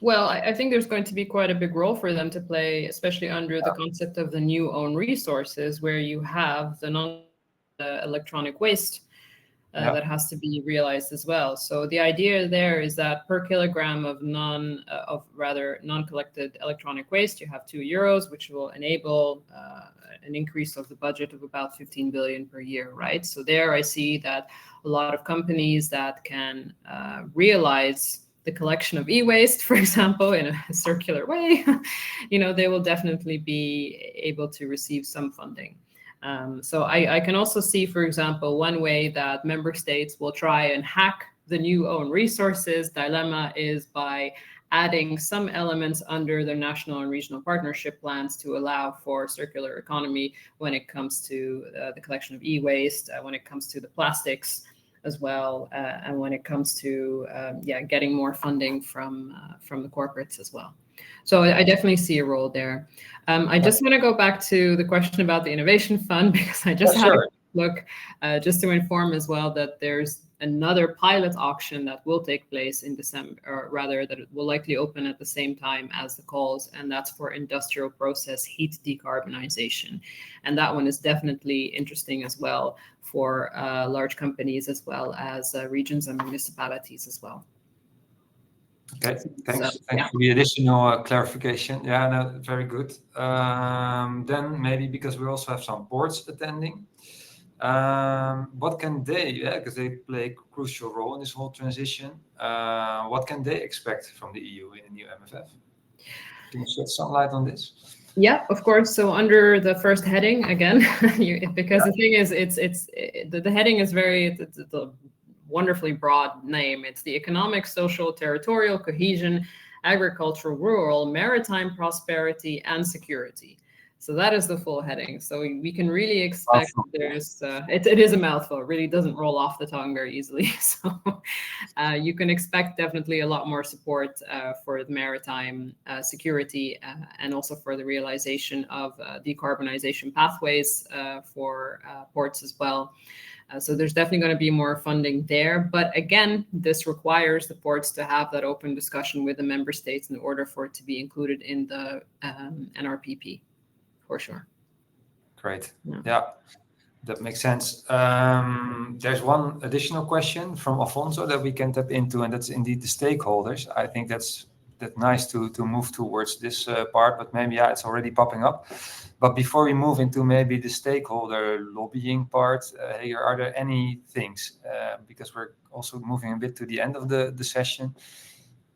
S2: Well, I think there's going to be quite a big role for them to play, especially under the concept of the new own resources, where you have the non-electronic waste that has to be realized as well. So the idea there is that per kilogram of non-collected electronic waste, you have €2, which will enable an increase of the budget of about 15 billion per year, right? So there I see that a lot of companies that can realize the collection of e-waste, for example, in a circular way, they will definitely be able to receive some funding. So I can also see, for example, one way that member states will try and hack the new own resources dilemma is by adding some elements under their national and regional partnership plans to allow for circular economy when it comes to the collection of e-waste, when it comes to the plastics as well, and when it comes to getting more funding from the corporates as well. So I definitely see a role there. I just want to go back to the question about the Innovation Fund, because I just had a look just to inform as well that there's another pilot auction that will take place in December, or rather that it will likely open at the same time as the calls, and that's for industrial process heat decarbonization. And that one is definitely interesting as well for large companies as well as regions and municipalities as well.
S1: Okay, thanks for the additional clarification. Yeah, no, very good. Then maybe because we also have some boards attending, what can they, because they play a crucial role in this whole transition, what can they expect from the EU in the new MFF? Can you shed some light on this?
S2: Yeah, of course. So under the first heading, again, because the thing is, the heading is it's a wonderfully broad name. It's the economic, social, territorial, cohesion, agricultural, rural, maritime prosperity, and security. So that is the full heading. So we can really expect there's, it is a mouthful. It really doesn't roll off the tongue very easily. So you can expect definitely a lot more support for the maritime security and also for the realization of decarbonization pathways for ports as well. So there's definitely going to be more funding there. But again, this requires the ports to have that open discussion with the member states in order for it to be included in the NRPP, for sure.
S1: Great. Yeah, that makes sense. There's one additional question from Afonso that we can tap into, and that's indeed the stakeholders. I think that's nice to move towards this part, but maybe it's already popping up. But before we move into maybe the stakeholder lobbying part, here are there any things, because we're also moving a bit to the end of the session.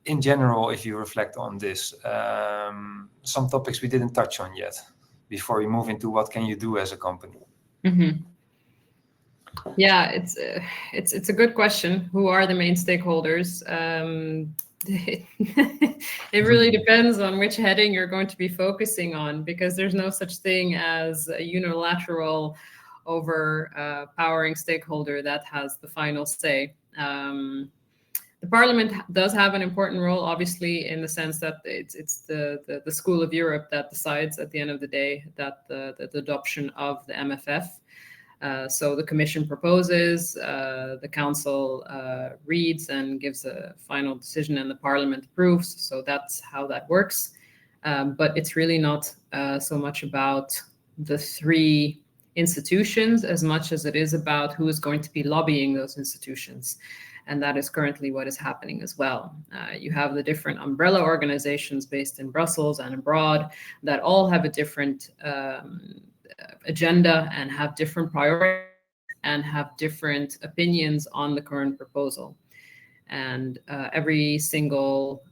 S1: In general, if you reflect on this, some topics we didn't touch on yet before we move into what can you do as a company.
S2: Mm-hmm. Yeah, it's a good question. Who are the main stakeholders? It really depends on which heading you're going to be focusing on, because there's no such thing as a unilateral overpowering stakeholder that has the final say. The Parliament does have an important role, obviously, in the sense that it's the School of Europe that decides at the end of the day that the adoption of the MFF. So the Commission proposes, the Council reads and gives a final decision, and the Parliament approves. So that's how that works. But it's really not so much about the three institutions as much as it is about who is going to be lobbying those institutions. And that is currently what is happening as well. You have the different umbrella organizations based in Brussels and abroad that all have a different agenda and have different priorities and have different opinions on the current proposal. And every single,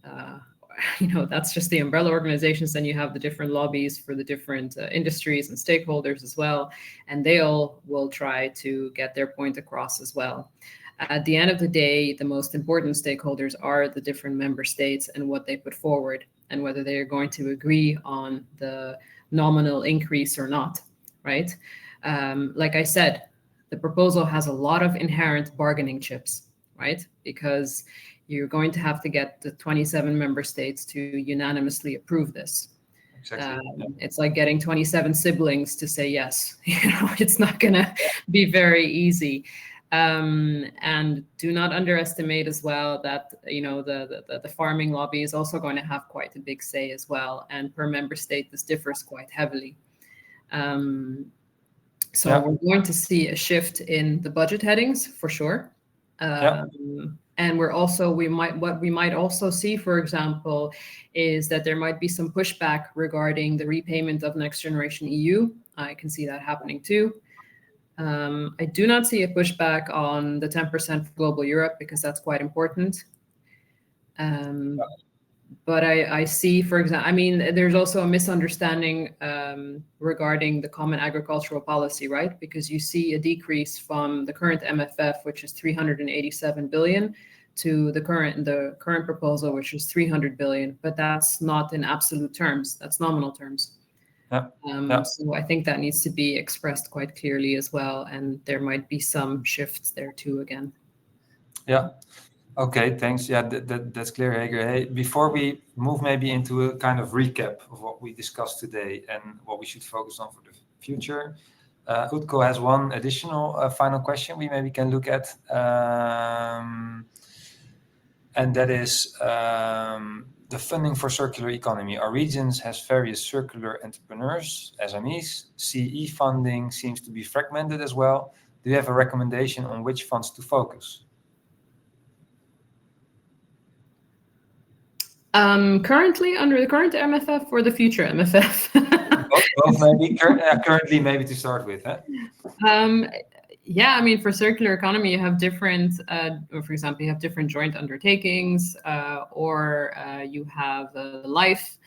S2: that's just the umbrella organizations. Then you have the different lobbies for the different industries and stakeholders as well. And they all will try to get their point across as well. At the end of the day, the most important stakeholders are the different member states and what they put forward and whether they are going to agree on the nominal increase or not, right? Like I said, the proposal has a lot of inherent bargaining chips, right? Because you're going to have to get the 27 member states to unanimously approve this. Exactly. It's like getting 27 siblings to say yes. It's not going to be very easy. And do not underestimate as well that the farming lobby is also going to have quite a big say as well, and per member state this differs quite heavily. So we're going to see a shift in the budget headings for sure. And what we might also see, for example, is that there might be some pushback regarding the repayment of Next Generation EU. I can see that happening too. I do not see a pushback on the 10% for Global Europe because that's quite important. But I see, for example, I mean, there's also a misunderstanding regarding the Common Agricultural Policy, right? Because you see a decrease from the current MFF, which is 387 billion, to the current proposal, which is 300 billion. But that's not in absolute terms; that's nominal terms. So I think that needs to be expressed quite clearly as well, and there might be some shifts there too again.
S1: Yeah. Okay, thanks. Yeah, that's clear, Hager. Hey, before we move maybe into a kind of recap of what we discussed today and what we should focus on for the future, Utko has one additional final question we maybe can look at, and that is the funding for circular economy. Our regions has various circular entrepreneurs, SMEs. CE funding seems to be fragmented as well. Do you have a recommendation on which funds to focus?
S2: Currently, under the current MFF or the future MFF?
S1: both maybe. Currently, maybe to start with. Huh?
S2: Yeah, I mean, for circular economy, you have different, for example, you have different joint undertakings, or you have the LIFE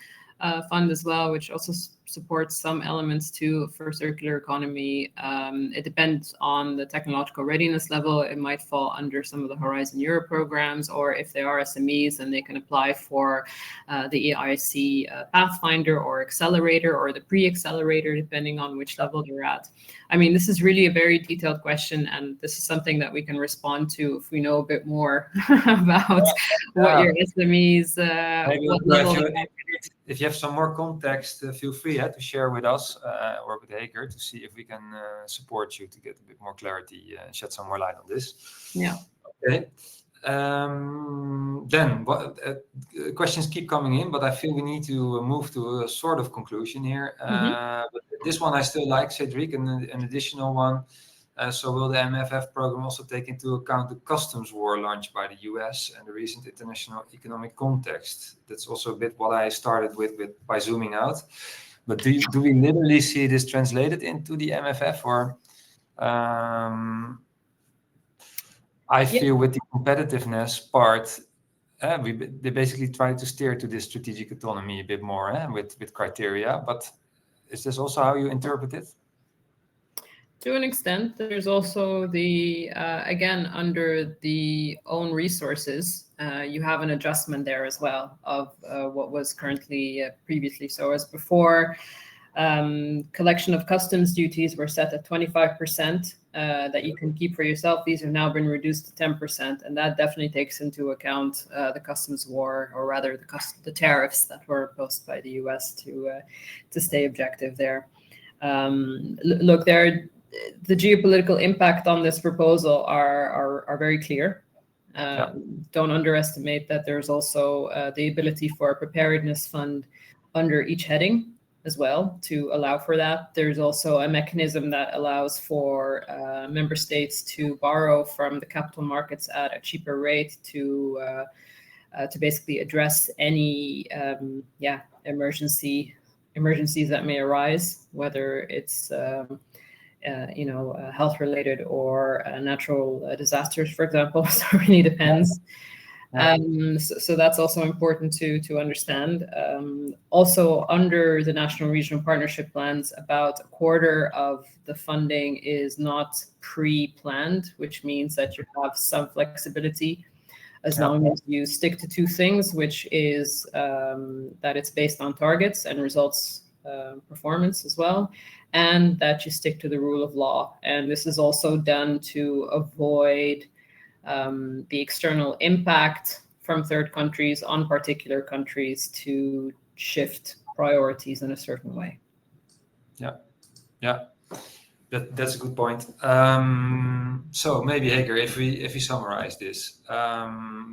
S2: fund as well, which also supports some elements too for circular economy. It depends on the technological readiness level. It might fall under some of the Horizon Europe programs, or if they are SMEs, then they can apply for the EIC Pathfinder or Accelerator or the Pre-Accelerator, depending on which level they're at. I mean, this is really a very detailed question, and this is something that we can respond to if we know a bit more about what your SMEs, what level.
S1: If you have some more context, feel free to share with us or with Hager to see if we can support you to get a bit more clarity and shed some more light on this.
S2: Yeah.
S1: Okay. Then questions keep coming in, but I feel we need to move to a sort of conclusion here. But this one I still like, Cedric, and an additional one. So will the MFF program also take into account the customs war launched by the US and the recent international economic context? That's also a bit what I started with by zooming out. But do we literally see this translated into the MFF, or I feel with the competitiveness part, they basically try to steer to this strategic autonomy a bit more with criteria. But is this also how you interpret it?
S2: To an extent, there's also the, again, under the own resources, you have an adjustment there as well of what was currently previously. So as before, collection of customs duties were set at 25% that you can keep for yourself. These have now been reduced to 10%, and that definitely takes into account the customs war, or rather the tariffs that were imposed by the US to stay objective there. Look, the geopolitical impact on this proposal are very clear. Don't underestimate that there's also the ability for a preparedness fund under each heading as well to allow for that. There's also a mechanism that allows for member states to borrow from the capital markets at a cheaper rate to basically address any emergencies that may arise, whether it's health-related or natural disasters, for example. So it really depends. So that's also important to understand. Also, under the national regional partnership plans, about a quarter of the funding is not pre-planned, which means that you have some flexibility as long as you stick to two things, which is that it's based on targets and results performance as well, and that you stick to the rule of law. And this is also done to avoid the external impact from third countries on particular countries to shift priorities in a certain way.
S1: That's a good point. So maybe, Hager, if we summarize this,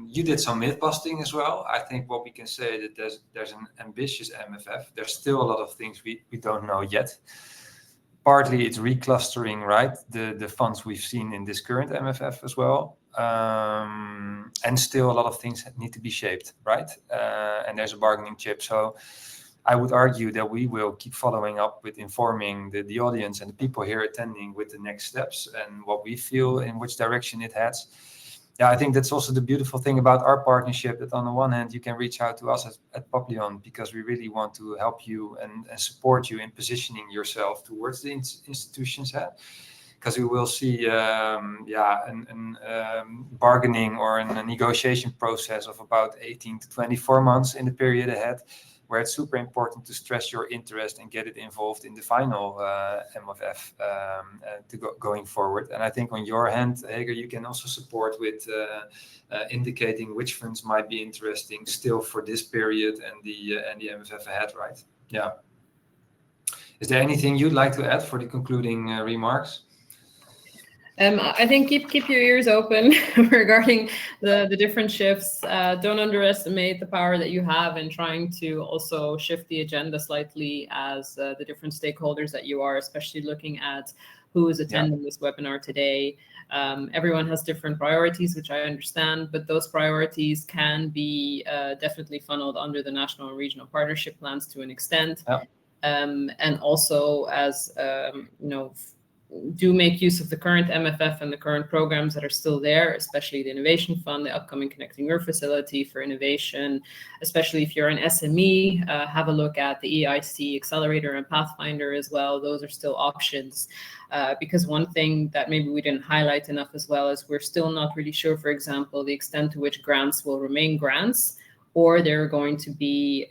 S1: you did some myth busting as well. I think what we can say that there's an ambitious MFF. There's still a lot of things we don't know yet. partly it's reclustering, right? The funds we've seen in this current MFF as well. And still a lot of things need to be shaped, right? And there's a bargaining chip. So I would argue that we will keep following up with informing the audience and the people here attending with the next steps and what we feel in which direction it heads. Yeah, I think that's also the beautiful thing about our partnership, that on the one hand, you can reach out to us at Publyon because we really want to help you and support you in positioning yourself towards the institutions. Because we will see bargaining or a negotiation process of about 18 to 24 months in the period ahead, where it's super important to stress your interest and get it involved in the final MFF going forward. And I think on your hand, Hager, you can also support with indicating which funds might be interesting still for this period and the MFF ahead, right? Yeah. Is there anything you'd like to add for the concluding remarks?
S2: I think keep your ears open regarding the different shifts. Don't underestimate the power that you have in trying to also shift the agenda slightly as the different stakeholders that you are, especially looking at who is attending this webinar today. Everyone has different priorities, which I understand, but those priorities can be definitely funneled under the national and regional partnership plans to an extent. And also as, do make use of the current MFF and the current programs that are still there, especially the Innovation Fund, the upcoming Connecting Europe Facility for Innovation, especially if you're an SME, have a look at the EIC Accelerator and Pathfinder as well. Those are still options. Because one thing that maybe we didn't highlight enough as well is we're still not really sure, for example, the extent to which grants will remain grants, or they're going to be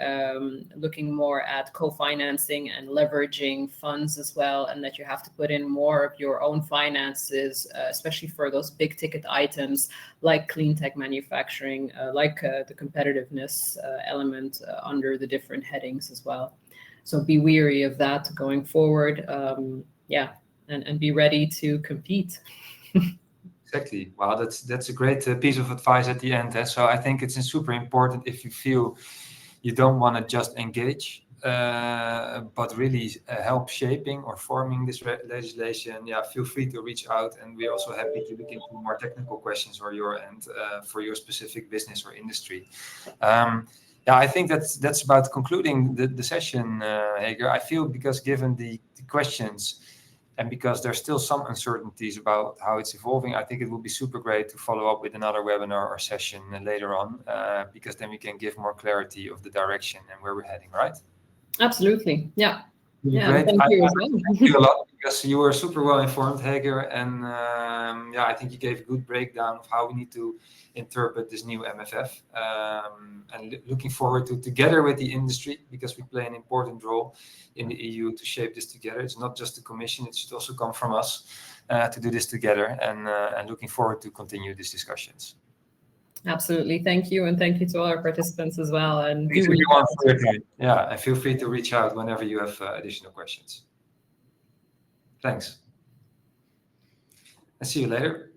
S2: looking more at co-financing and leveraging funds as well, and that you have to put in more of your own finances, especially for those big ticket items like clean tech manufacturing, like the competitiveness element under the different headings as well. So be wary of that going forward, and be ready to compete.
S1: Exactly. Wow, that's a great piece of advice at the end. So I think it's super important if you feel you don't want to just engage, but really help shaping or forming this legislation. Yeah, feel free to reach out, and we're also happy to look into more technical questions or your end for your specific business or industry. I think that's about concluding the session, Hager. I feel because given the questions, and because there's still some uncertainties about how it's evolving, I think it would be super great to follow up with another webinar or session later on, because then we can give more clarity of the direction and where we're heading, right?
S2: Absolutely. Yeah.
S1: Great.
S2: Thank you as well.
S1: Thank you a lot, because you were super well informed, Hager, and I think you gave a good breakdown of how we need to interpret this new MFF, and looking forward to together with the industry, because we play an important role in the EU to shape this together. It's not just the Commission; it should also come from us to do this together, and looking forward to continue these discussions.
S2: Absolutely. Thank you. And thank you to all our participants as well. And
S1: thanks everyone for your time. Yeah, and feel free to reach out whenever you have additional questions. Thanks. And see you later.